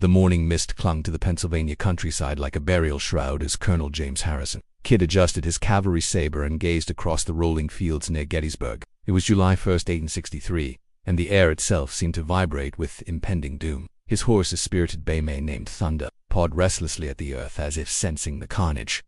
The morning mist clung to the Pennsylvania countryside like a burial shroud as Colonel James Harrison. Kid adjusted his cavalry saber and gazed across the rolling fields near Gettysburg. It was July 1st, 1863, and the air itself seemed to vibrate with impending doom. His horse, a spirited bay mare named Thunder, pawed restlessly at the earth as if sensing the carnage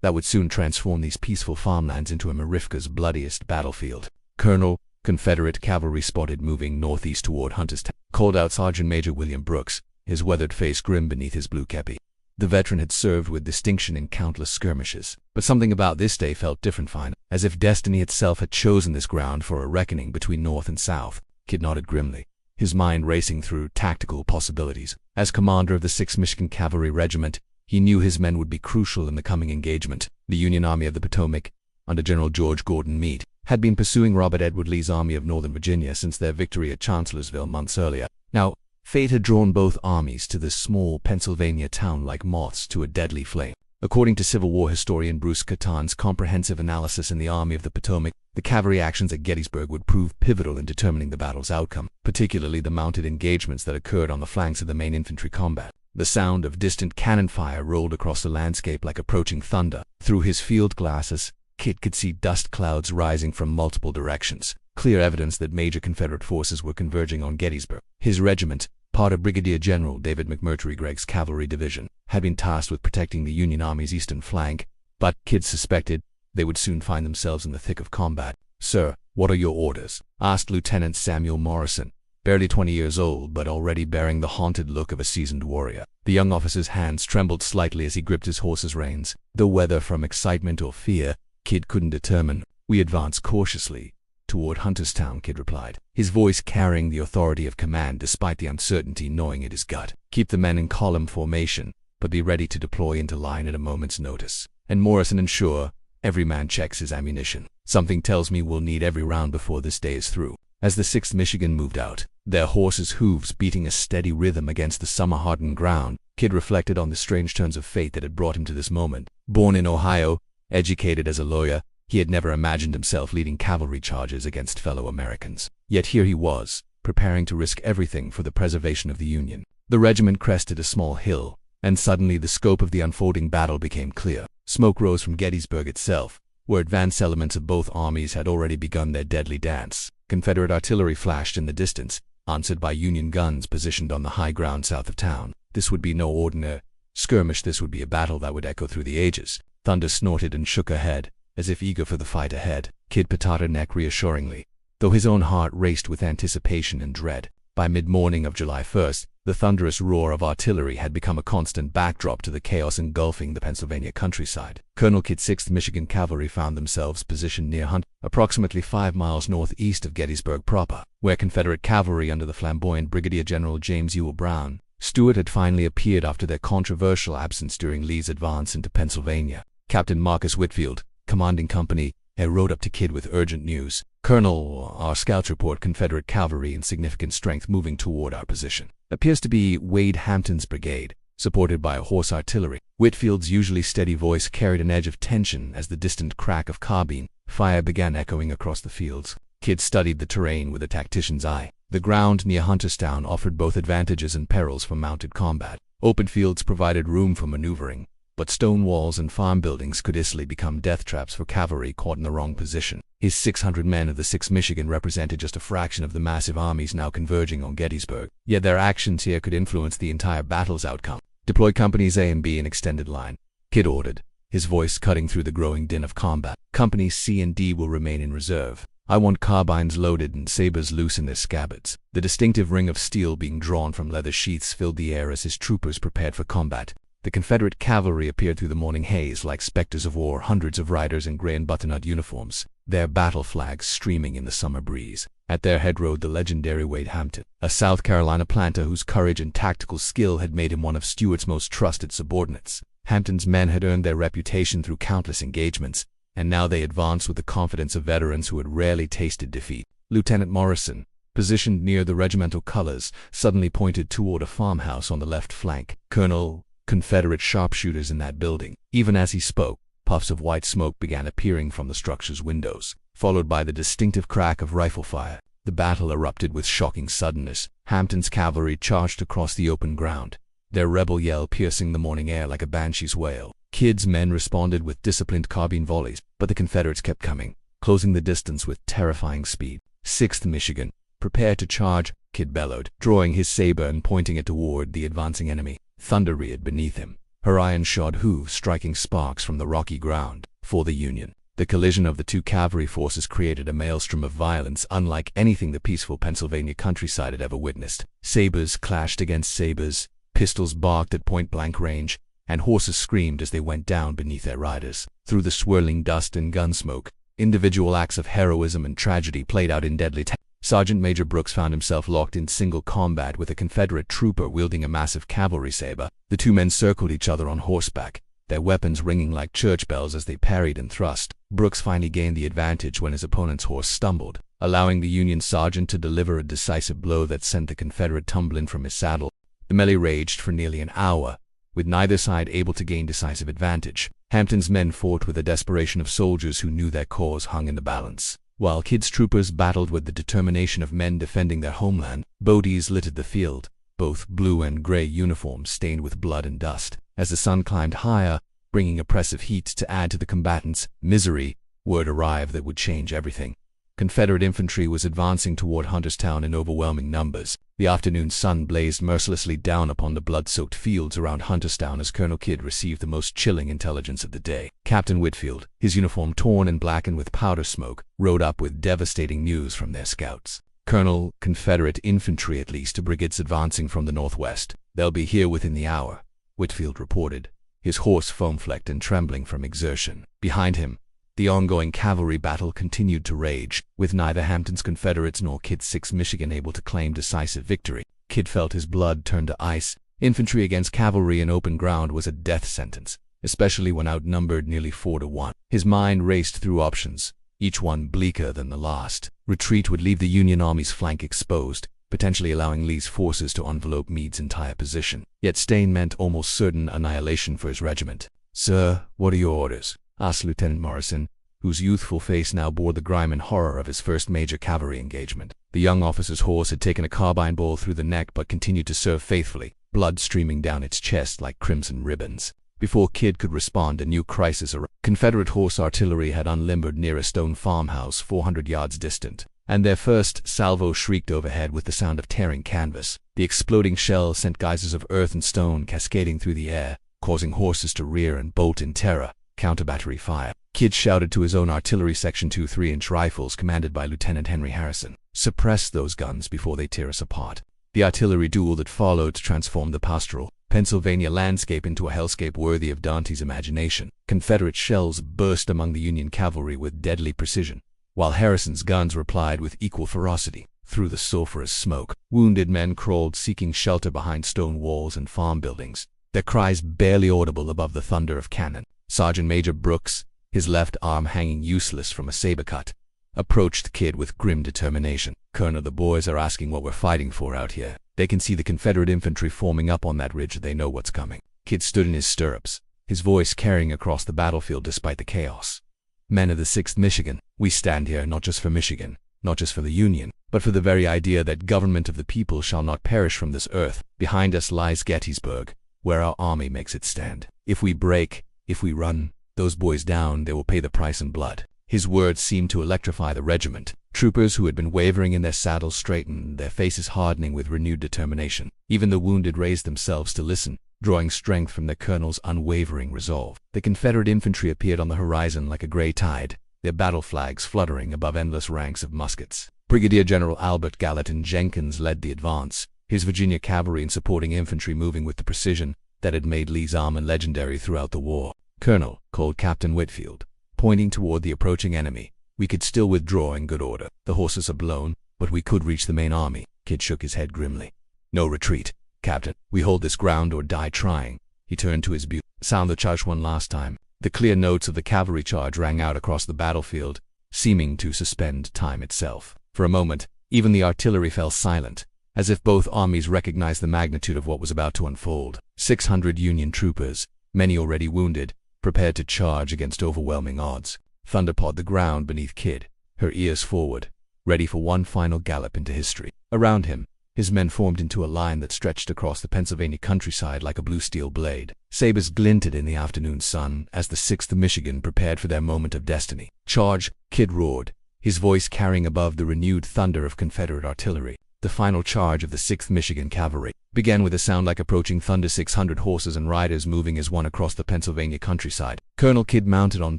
that would soon transform these peaceful farmlands into America's bloodiest battlefield. Colonel, Confederate cavalry spotted moving northeast toward Hunterstown, called out Sergeant Major William Brooks, his weathered face grim beneath his blue kepi. The veteran had served with distinction in countless skirmishes, but something about this day felt different, fine, as if destiny itself had chosen this ground for a reckoning between North and South. Kid nodded grimly, his mind racing through tactical possibilities. As commander of the 6th Michigan Cavalry Regiment, he knew his men would be crucial in the coming engagement. The Union Army of the Potomac, under General George Gordon Meade, had been pursuing Robert Edward Lee's Army of Northern Virginia since their victory at Chancellorsville months earlier. Now, fate had drawn both armies to this small Pennsylvania town like moths to a deadly flame. According to Civil War historian Bruce Catan's comprehensive analysis in the Army of the Potomac, the cavalry actions at Gettysburg would prove pivotal in determining the battle's outcome, particularly the mounted engagements that occurred on the flanks of the main infantry combat. The sound of distant cannon fire rolled across the landscape like approaching thunder. Through his field glasses, Kit could see dust clouds rising from multiple directions, clear evidence that major Confederate forces were converging on Gettysburg. His regiment, part of Brigadier General David McMurtry Gregg's cavalry division, had been tasked with protecting the Union Army's eastern flank, but Kid suspected they would soon find themselves in the thick of combat. "Sir, what are your orders?" asked Lieutenant Samuel Morrison, barely 20 years old but already bearing the haunted look of a seasoned warrior. The young officer's hands trembled slightly as he gripped his horse's reins, though whether from excitement or fear, Kid couldn't determine. "We advance cautiously toward Hunterstown," Kid replied, his voice carrying the authority of command despite the uncertainty gnawing at his gut. "Keep the men in column formation, but be ready to deploy into line at a moment's notice. And Morrison, ensure every man checks his ammunition. Something tells me we'll need every round before this day is through." As the 6th Michigan moved out, their horses' hooves beating a steady rhythm against the summer-hardened ground, Kid reflected on the strange turns of fate that had brought him to this moment. Born in Ohio, educated as a lawyer, he had never imagined himself leading cavalry charges against fellow Americans. Yet here he was, preparing to risk everything for the preservation of the Union. The regiment crested a small hill, and suddenly the scope of the unfolding battle became clear. Smoke rose from Gettysburg itself, where advanced elements of both armies had already begun their deadly dance. Confederate artillery flashed in the distance, answered by Union guns positioned on the high ground south of town. This would be no ordinary skirmish. This would be a battle that would echo through the ages. Thunder snorted and shook her head, as if eager for the fight ahead. Kid patted her neck reassuringly, though his own heart raced with anticipation and dread. By mid-morning of July 1st, the thunderous roar of artillery had become a constant backdrop to the chaos engulfing the Pennsylvania countryside. Colonel Kid's 6th Michigan Cavalry found themselves positioned near Hunt, approximately 5 miles northeast of Gettysburg proper, where Confederate cavalry under the flamboyant Brigadier General James Ewell Brown Stuart had finally appeared after their controversial absence during Lee's advance into Pennsylvania. Captain Marcus Whitfield, commanding Company A, rode up to Kid with urgent news. "Colonel, our scouts report Confederate cavalry in significant strength moving toward our position. Appears to be Wade Hampton's brigade, supported by a horse artillery." Whitfield's usually steady voice carried an edge of tension as the distant crack of carbine fire began echoing across the fields. Kid studied the terrain with a tactician's eye. The ground near Hunterstown offered both advantages and perils for mounted combat. Open fields provided room for maneuvering, but stone walls and farm buildings could easily become death traps for cavalry caught in the wrong position. His 600 men of the 6th Michigan represented just a fraction of the massive armies now converging on Gettysburg, yet their actions here could influence the entire battle's outcome. "Deploy Companies A and B in extended line," Kid ordered, his voice cutting through the growing din of combat. "Companies C and D will remain in reserve. I want carbines loaded and sabers loose in their scabbards." The distinctive ring of steel being drawn from leather sheaths filled the air as his troopers prepared for combat. The Confederate cavalry appeared through the morning haze like specters of war, hundreds of riders in gray and butternut uniforms, their battle flags streaming in the summer breeze. At their head rode the legendary Wade Hampton, a South Carolina planter whose courage and tactical skill had made him one of Stuart's most trusted subordinates. Hampton's men had earned their reputation through countless engagements, and now they advanced with the confidence of veterans who had rarely tasted defeat. Lieutenant Morrison, positioned near the regimental colors, suddenly pointed toward a farmhouse on the left flank. "Colonel, Confederate sharpshooters in that building." Even as he spoke, puffs of white smoke began appearing from the structure's windows, followed by the distinctive crack of rifle fire. The battle erupted with shocking suddenness. Hampton's cavalry charged across the open ground, their rebel yell piercing the morning air like a banshee's wail. Kid's men responded with disciplined carbine volleys, but the Confederates kept coming, closing the distance with terrifying speed. 6th Michigan, prepare to charge, Kid bellowed, drawing his saber and pointing it toward the advancing enemy. Thunder reared beneath him, her iron-shod hooves striking sparks from the rocky ground. For the Union, the collision of the two cavalry forces created a maelstrom of violence unlike anything the peaceful Pennsylvania countryside had ever witnessed. Sabers clashed against sabers, pistols barked at point-blank range, and horses screamed as they went down beneath their riders. Through the swirling dust and gun smoke, individual acts of heroism and tragedy played out in deadly Sergeant Major Brooks found himself locked in single combat with a Confederate trooper wielding a massive cavalry saber. The two men circled each other on horseback, their weapons ringing like church bells as they parried and thrust. Brooks finally gained the advantage when his opponent's horse stumbled, allowing the Union sergeant to deliver a decisive blow that sent the Confederate tumbling from his saddle. The melee raged for nearly an hour, with neither side able to gain decisive advantage. Hampton's men fought with the desperation of soldiers who knew their cause hung in the balance, while Kid's troopers battled with the determination of men defending their homeland. Bodies littered the field, both blue and gray uniforms stained with blood and dust. As the sun climbed higher, bringing oppressive heat to add to the combatants' misery, word arrived that would change everything. Confederate infantry was advancing toward Hunterstown in overwhelming numbers. The afternoon sun blazed mercilessly down upon the blood-soaked fields around Hunterstown as Colonel Kidd received the most chilling intelligence of the day. Captain Whitfield, his uniform torn and blackened with powder smoke, rode up with devastating news from their scouts. Colonel, Confederate infantry at least, 2 brigades advancing from the northwest. They'll be here within the hour, Whitfield reported, his horse foam-flecked and trembling from exertion. Behind him, the ongoing cavalry battle continued to rage, with neither Hampton's Confederates nor Kid's 6th Michigan able to claim decisive victory. Kid felt his blood turn to ice. Infantry against cavalry in open ground was a death sentence, especially when outnumbered nearly 4-1. His mind raced through options, each one bleaker than the last. Retreat would leave the Union Army's flank exposed, potentially allowing Lee's forces to envelope Meade's entire position. Yet staying meant almost certain annihilation for his regiment. "Sir, what are your orders?" asked Lieutenant Morrison, whose youthful face now bore the grime and horror of his first major cavalry engagement. The young officer's horse had taken a carbine ball through the neck but continued to serve faithfully, blood streaming down its chest like crimson ribbons. Before Kid could respond, a new crisis arose. Confederate horse artillery had unlimbered near a stone farmhouse 400 yards distant, and their first salvo shrieked overhead with the sound of tearing canvas. The exploding shells sent geysers of earth and stone cascading through the air, causing horses to rear and bolt in terror. Counter-battery fire. Kid shouted to his own artillery section 2 3-inch rifles commanded by Lieutenant Henry Harrison, "Suppress those guns before they tear us apart." The artillery duel that followed transformed the pastoral Pennsylvania landscape into a hellscape worthy of Dante's imagination. Confederate shells burst among the Union cavalry with deadly precision, while Harrison's guns replied with equal ferocity. Through the sulphurous smoke, wounded men crawled seeking shelter behind stone walls and farm buildings, their cries barely audible above the thunder of cannon. Sergeant Major Brooks, his left arm hanging useless from a saber cut, approached Kid with grim determination. "Colonel, the boys are asking what we're fighting for out here. They can see the Confederate infantry forming up on that ridge. They know what's coming." Kid stood in his stirrups, his voice carrying across the battlefield despite the chaos. "Men of the 6th Michigan, we stand here not just for Michigan, not just for the Union, but for the very idea that government of the people shall not perish from this earth. Behind us lies Gettysburg, where our army makes its stand. If we break, if we run those boys down, they will pay the price in blood." His words seemed to electrify the regiment. Troopers who had been wavering in their saddles straightened, their faces hardening with renewed determination. Even the wounded raised themselves to listen, drawing strength from their colonel's unwavering resolve. The Confederate infantry appeared on the horizon like a gray tide, their battle flags fluttering above endless ranks of muskets. Brigadier General Albert Gallatin Jenkins led the advance, his Virginia cavalry and supporting infantry moving with the precision that had made Lee's army legendary throughout the war. "Colonel," called Captain Whitfield, pointing toward the approaching enemy, "we could still withdraw in good order. The horses are blown, but we could reach the main army." Kid shook his head grimly. "No retreat, Captain. We hold this ground or die trying." He turned to his bugle. "Sound the charge one last time." The clear notes of the cavalry charge rang out across the battlefield, seeming to suspend time itself. For a moment, even the artillery fell silent, as if both armies recognized the magnitude of what was about to unfold. 600 Union troopers, many already wounded, prepared to charge against overwhelming odds. Thunder pawed the ground beneath Kid, her ears forward, ready for one final gallop into history. Around him, His men formed into a line that stretched across the Pennsylvania countryside like a blue steel blade. Sabers glinted in the afternoon sun as the 6th Michigan prepared for their moment of destiny. "Charge!" Kid roared, his voice carrying above the renewed thunder of Confederate artillery. The final charge of the 6th Michigan Cavalry began with a sound like approaching thunder, 600 horses and riders moving as one across the Pennsylvania countryside. Colonel Kidd mounted on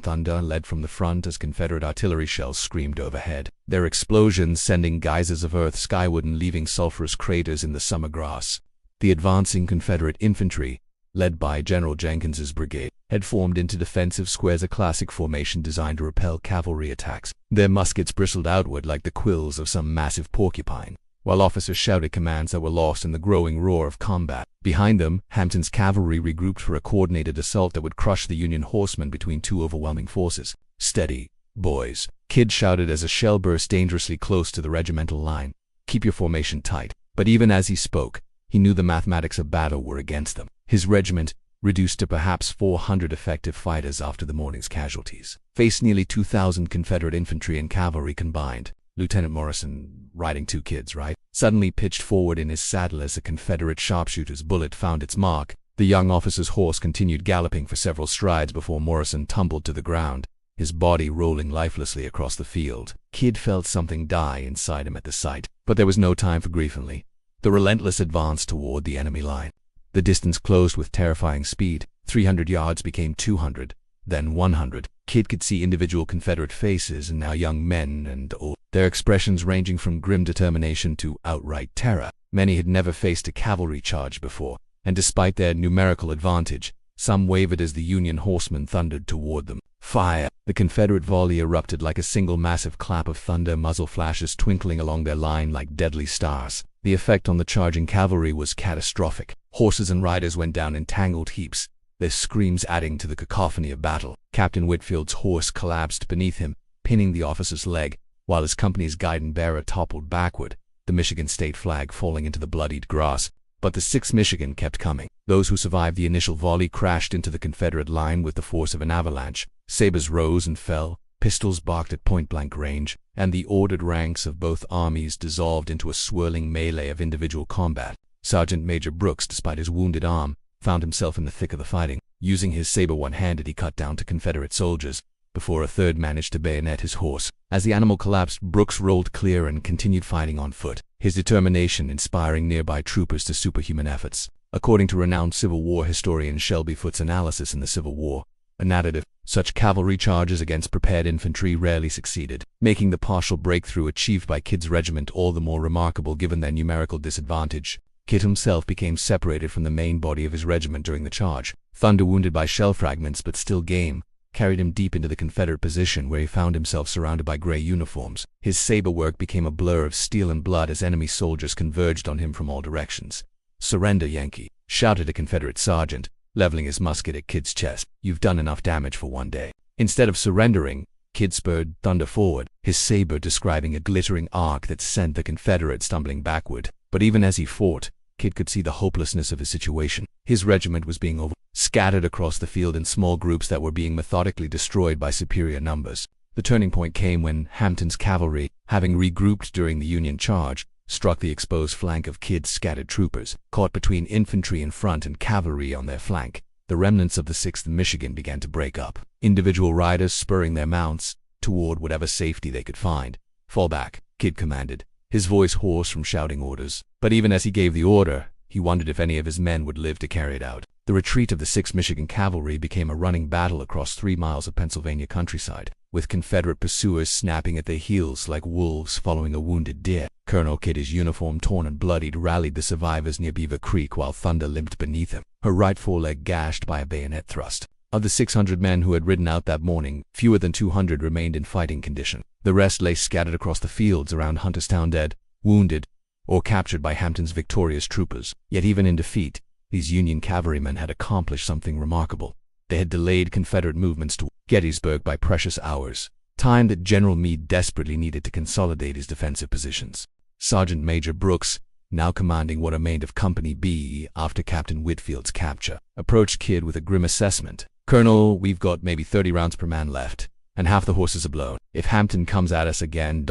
Thunder led from the front as Confederate artillery shells screamed overhead, their explosions sending geysers of earth skyward and leaving sulphurous craters in the summer grass. The advancing Confederate infantry, led by General Jenkins's brigade, had formed into defensive squares, a classic formation designed to repel cavalry attacks. Their muskets bristled outward like the quills of some massive porcupine, while officers shouted commands that were lost in the growing roar of combat. Behind them, Hampton's cavalry regrouped for a coordinated assault that would crush the Union horsemen between two overwhelming forces. "Steady, boys," Kidd shouted as a shell burst dangerously close to the regimental line. "Keep your formation tight." But even as he spoke, he knew the mathematics of battle were against them. His regiment, reduced to perhaps 400 effective fighters after the morning's casualties, faced nearly 2,000 Confederate infantry and cavalry combined. Lieutenant Morrison, riding 2 kids, right, suddenly pitched forward in his saddle as a Confederate sharpshooter's bullet found its mark. The young officer's horse continued galloping for several strides before Morrison tumbled to the ground, his body rolling lifelessly across the field. Kidd felt something die inside him at the sight, but there was no time for grief and Lee. The relentless advance toward the enemy line. The distance closed with terrifying speed. 300 yards became 200, then 100. Kidd could see individual Confederate faces, and now young men and old, their expressions ranging from grim determination to outright terror. Many had never faced a cavalry charge before, and despite their numerical advantage, some wavered as the Union horsemen thundered toward them. "Fire!" The Confederate volley erupted like a single massive clap of thunder, muzzle flashes twinkling along their line like deadly stars. The effect on the charging cavalry was catastrophic. Horses and riders went down in tangled heaps, their screams adding to the cacophony of battle. Captain Whitfield's horse collapsed beneath him, pinning the officer's leg, while his company's guide and bearer toppled backward, the Michigan state flag falling into the bloodied grass. But the 6th Michigan kept coming. Those who survived the initial volley crashed into the Confederate line with the force of an avalanche. Sabers rose and fell, pistols barked at point-blank range, and the ordered ranks of both armies dissolved into a swirling melee of individual combat. Sergeant Major Brooks, despite his wounded arm, found himself in the thick of the fighting. Using his saber one-handed, he cut down 2 Confederate soldiers, before a third managed to bayonet his horse. As the animal collapsed, Brooks rolled clear and continued fighting on foot, his determination inspiring nearby troopers to superhuman efforts. According to renowned Civil War historian Shelby Foote's analysis in the Civil War, a narrative, such cavalry charges against prepared infantry rarely succeeded, making the partial breakthrough achieved by Kidd's regiment all the more remarkable given their numerical disadvantage. Kidd himself became separated from the main body of his regiment during the charge. Thunder, wounded by shell fragments but still game, carried him deep into the Confederate position where he found himself surrounded by gray uniforms. His saber work became a blur of steel and blood as enemy soldiers converged on him from all directions. "Surrender, Yankee," shouted a Confederate sergeant, leveling his musket at Kidd's chest. "You've done enough damage for one day." Instead of surrendering, Kidd spurred Thunder forward, his saber describing a glittering arc that sent the Confederate stumbling backward. But even as he fought, Kidd could see the hopelessness of his situation. His regiment was being scattered across the field in small groups that were being methodically destroyed by superior numbers. The turning point came when Hampton's cavalry, having regrouped during the Union charge, struck the exposed flank of Kidd's scattered troopers. Caught between infantry in front and cavalry on their flank, the remnants of the 6th Michigan began to break up, individual riders spurring their mounts toward whatever safety they could find. "Fall back," Kidd commanded, his voice hoarse from shouting orders. But even as he gave the order, he wondered if any of his men would live to carry it out. The retreat of the 6th Michigan Cavalry became a running battle across 3 miles of Pennsylvania countryside, with Confederate pursuers snapping at their heels like wolves following a wounded deer. Colonel Kidd, his uniform torn and bloodied, rallied the survivors near Beaver Creek while Thunder limped beneath him, her right foreleg gashed by a bayonet thrust. Of the 600 men who had ridden out that morning, fewer than 200 remained in fighting condition. The rest lay scattered across the fields around Hunterstown, dead, wounded, or captured by Hampton's victorious troopers. Yet even in defeat, these Union cavalrymen had accomplished something remarkable. They had delayed Confederate movements to Gettysburg by precious hours, time that General Meade desperately needed to consolidate his defensive positions. Sergeant Major Brooks, now commanding what remained of Company B after Captain Whitfield's capture, approached Kidd with a grim assessment. "Colonel, we've got maybe 30 rounds per man left, and half the horses are blown. If Hampton comes at us again,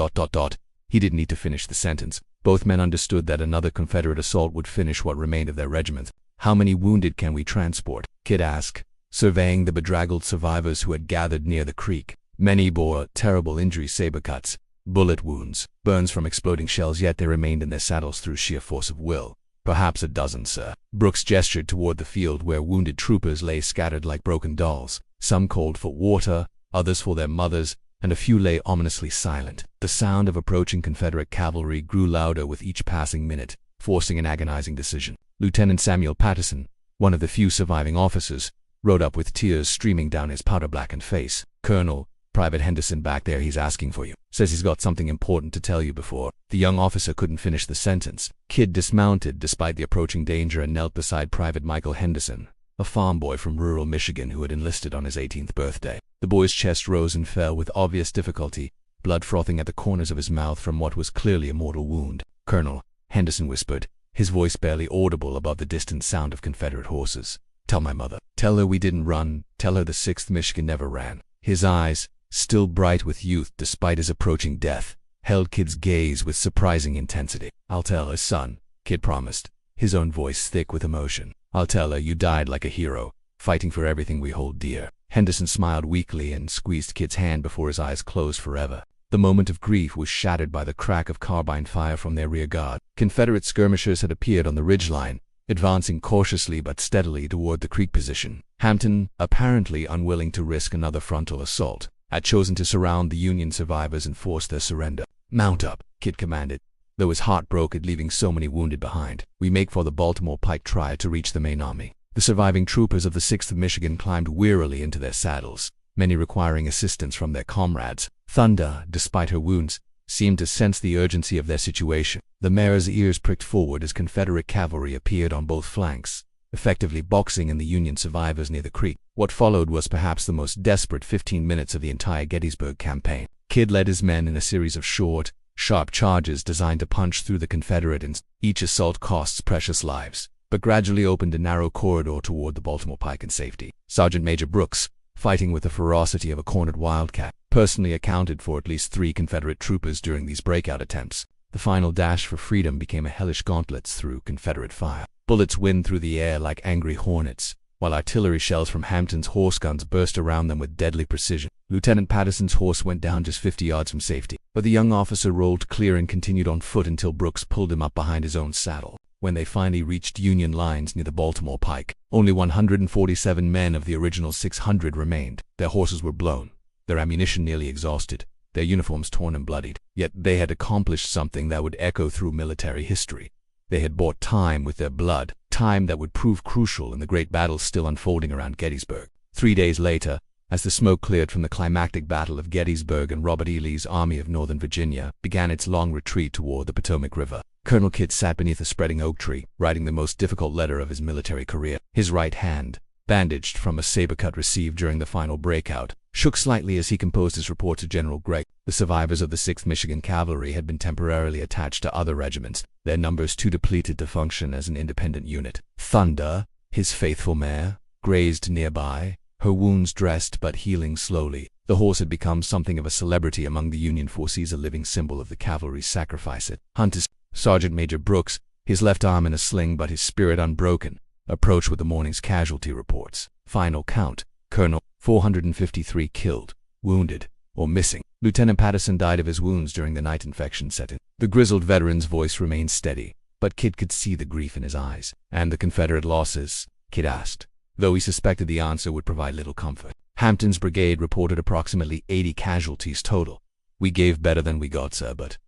He didn't need to finish the sentence. Both men understood that another Confederate assault would finish what remained of their regiment. "How many wounded can we transport?" Kid asked, surveying the bedraggled survivors who had gathered near the creek. Many bore terrible injuries: saber cuts, bullet wounds, burns from exploding shells, yet they remained in their saddles through sheer force of will. "Perhaps a dozen, sir." Brooks gestured toward the field where wounded troopers lay scattered like broken dolls. Some called for water, others for their mothers, and a few lay ominously silent. The sound of approaching Confederate cavalry grew louder with each passing minute, forcing an agonizing decision. Lieutenant Samuel Patterson, one of the few surviving officers, rode up with tears streaming down his powder-blackened face. "Colonel, Private Henderson back there, he's asking for you. Says he's got something important to tell you before." The young officer couldn't finish the sentence. Kid dismounted despite the approaching danger and knelt beside Private Michael Henderson, a farm boy from rural Michigan who had enlisted on his 18th birthday. The boy's chest rose and fell with obvious difficulty, blood frothing at the corners of his mouth from what was clearly a mortal wound. "Colonel," Henderson whispered, his voice barely audible above the distant sound of Confederate horses. "Tell my mother. Tell her we didn't run. Tell her the 6th Michigan never ran." His eyes, still bright with youth despite his approaching death, held Kid's gaze with surprising intensity. "I'll tell her, son," Kid promised, his own voice thick with emotion. "I'll tell her you died like a hero, fighting for everything we hold dear." Henderson smiled weakly and squeezed Kid's hand before his eyes closed forever. The moment of grief was shattered by the crack of carbine fire from their rear guard. Confederate skirmishers had appeared on the ridgeline, advancing cautiously but steadily toward the creek position. Hampton, apparently unwilling to risk another frontal assault, had chosen to surround the Union survivors and force their surrender. "Mount up," Kid commanded, though his heart broke at leaving so many wounded behind. "We make for the Baltimore Pike Trail to reach the main army." The surviving troopers of the 6th of Michigan climbed wearily into their saddles, many requiring assistance from their comrades. Thunder, despite her wounds, seemed to sense the urgency of their situation. The mare's ears pricked forward as Confederate cavalry appeared on both flanks, effectively boxing in the Union survivors near the creek. What followed was perhaps the most desperate 15 minutes of the entire Gettysburg campaign. Kid led his men in a series of short, sharp charges designed to punch through the Confederate. Each assault costs precious lives, but gradually opened a narrow corridor toward the Baltimore Pike in safety. Sergeant Major Brooks, fighting with the ferocity of a cornered wildcat, personally accounted for at least 3 Confederate troopers during these breakout attempts. The final dash for freedom became a hellish gauntlet through Confederate fire. Bullets whined through the air like angry hornets, while artillery shells from Hampton's horse guns burst around them with deadly precision. Lieutenant Patterson's horse went down just 50 yards from safety, but the young officer rolled clear and continued on foot until Brooks pulled him up behind his own saddle. When they finally reached Union lines near the Baltimore Pike, only 147 men of the original 600 remained. Their horses were blown, their ammunition nearly exhausted, their uniforms torn and bloodied. Yet they had accomplished something that would echo through military history. They had bought time with their blood, time that would prove crucial in the great battles still unfolding around Gettysburg. 3 days later, as the smoke cleared from the climactic Battle of Gettysburg and Robert E. Lee's Army of Northern Virginia began its long retreat toward the Potomac River, Colonel Kid sat beneath a spreading oak tree, writing the most difficult letter of his military career. His right hand, bandaged from a saber cut received during the final breakout, shook slightly as he composed his report to General Gregg. The survivors of the 6th Michigan Cavalry had been temporarily attached to other regiments, their numbers too depleted to function as an independent unit. Thunder, his faithful mare, grazed nearby, her wounds dressed but healing slowly. The horse had become something of a celebrity among the Union forces, a living symbol of the cavalry's sacrifice. At Hunter's, Sergeant Major Brooks, his left arm in a sling but his spirit unbroken, approached with the morning's casualty reports. Final count: Colonel, 453 killed, wounded, or missing. Lieutenant Patterson died of his wounds during the night infection set in. The grizzled veteran's voice remained steady, but Kid could see the grief in his eyes. "And the Confederate losses?" Kid asked, though he suspected the answer would provide little comfort. Hampton's brigade reported approximately 80 casualties total. "We gave better than we got, sir, but...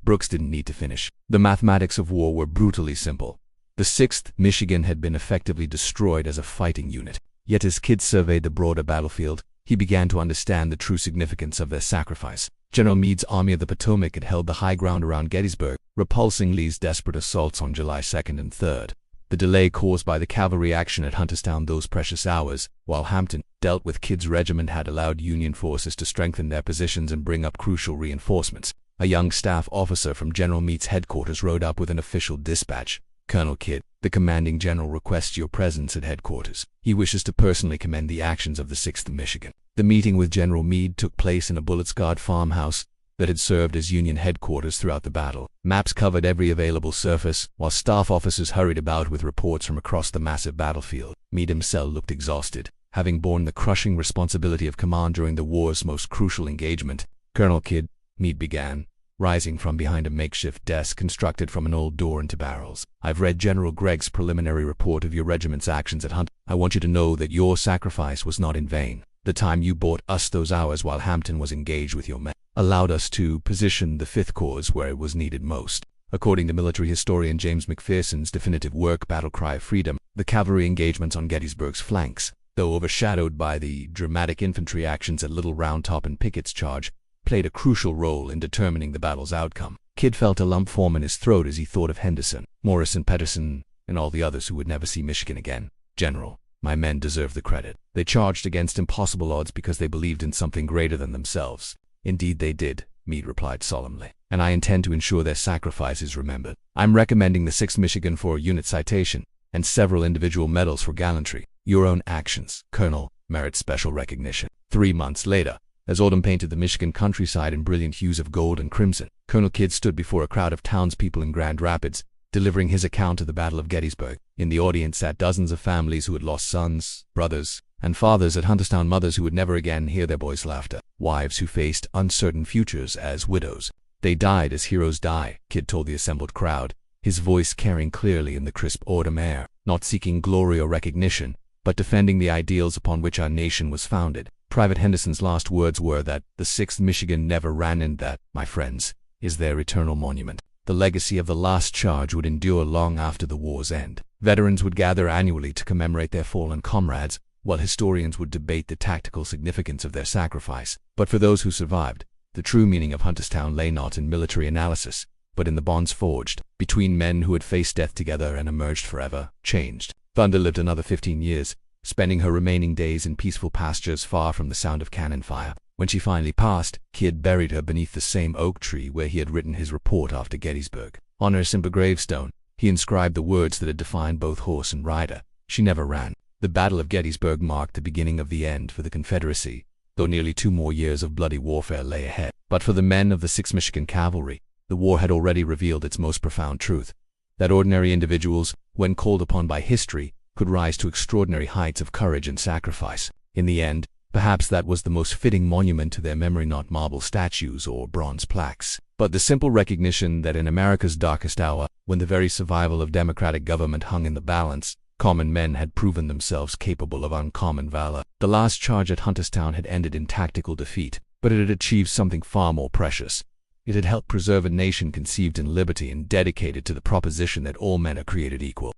Brooks didn't need to finish. The mathematics of war were brutally simple. The 6th Michigan had been effectively destroyed as a fighting unit. Yet as Kid surveyed the broader battlefield, he began to understand the true significance of their sacrifice. General Meade's Army of the Potomac had held the high ground around Gettysburg, repulsing Lee's desperate assaults on July 2nd and 3rd. The delay caused by the cavalry action at Hunterstown those precious hours, while Hampton dealt with Kid's regiment, had allowed Union forces to strengthen their positions and bring up crucial reinforcements. A young staff officer from General Meade's headquarters rode up with an official dispatch. "Colonel Kid, the commanding general requests your presence at headquarters. He wishes to personally commend the actions of the 6th Michigan." The meeting with General Meade took place in a bullet-scarred farmhouse that had served as Union headquarters throughout the battle. Maps covered every available surface, while staff officers hurried about with reports from across the massive battlefield. Meade himself looked exhausted, having borne the crushing responsibility of command during the war's most crucial engagement. "Colonel Kidd," Meade began, rising from behind a makeshift desk constructed from an old door into barrels. "I've read General Gregg's preliminary report of your regiment's actions at Hunt. I want you to know that your sacrifice was not in vain. The time you bought us those hours while Hampton was engaged with your men allowed us to position the 5th Corps where it was needed most." According to military historian James McPherson's definitive work, Battle Cry of Freedom, the cavalry engagements on Gettysburg's flanks, though overshadowed by the dramatic infantry actions at Little Round Top and Pickett's charge, played a crucial role in determining the battle's outcome. Kidd felt a lump form in his throat as he thought of Henderson, Morris and Pedersen, and all the others who would never see Michigan again. "General, my men deserve the credit. They charged against impossible odds because they believed in something greater than themselves." "Indeed they did," Meade replied solemnly, "and I intend to ensure their sacrifice is remembered. I'm recommending the 6th Michigan for a unit citation and several individual medals for gallantry. Your own actions, Colonel, merit special recognition." 3 months later, as autumn painted the Michigan countryside in brilliant hues of gold and crimson, Colonel Kidd stood before a crowd of townspeople in Grand Rapids, delivering his account of the Battle of Gettysburg. In the audience sat dozens of families who had lost sons, brothers, and fathers at Hunterstown, mothers who would never again hear their boys' laughter, wives who faced uncertain futures as widows. "They died as heroes die," Kidd told the assembled crowd, his voice carrying clearly in the crisp autumn air, "not seeking glory or recognition, but defending the ideals upon which our nation was founded." Private Henderson's last words were that the 6th Michigan never ran, and that, my friends, is their eternal monument. The legacy of the last charge would endure long after the war's end. Veterans would gather annually to commemorate their fallen comrades, while historians would debate the tactical significance of their sacrifice. But for those who survived, the true meaning of Hunterstown lay not in military analysis, but in the bonds forged between men who had faced death together and emerged forever changed. Thunder lived another 15 years, spending her remaining days in peaceful pastures far from the sound of cannon fire. When she finally passed, Kidd buried her beneath the same oak tree where he had written his report after Gettysburg. On her simple gravestone, he inscribed the words that had defined both horse and rider: "She never ran." The Battle of Gettysburg marked the beginning of the end for the Confederacy, though nearly 2 more years of bloody warfare lay ahead. But for the men of the 6th Michigan Cavalry, the war had already revealed its most profound truth: that ordinary individuals, when called upon by history, could rise to extraordinary heights of courage and sacrifice. In the end, perhaps that was the most fitting monument to their memory, not marble statues or bronze plaques, but the simple recognition that in America's darkest hour, when the very survival of democratic government hung in the balance, common men had proven themselves capable of uncommon valor. The last charge at Hunterstown had ended in tactical defeat, but it had achieved something far more precious. It had helped preserve a nation conceived in liberty and dedicated to the proposition that all men are created equal.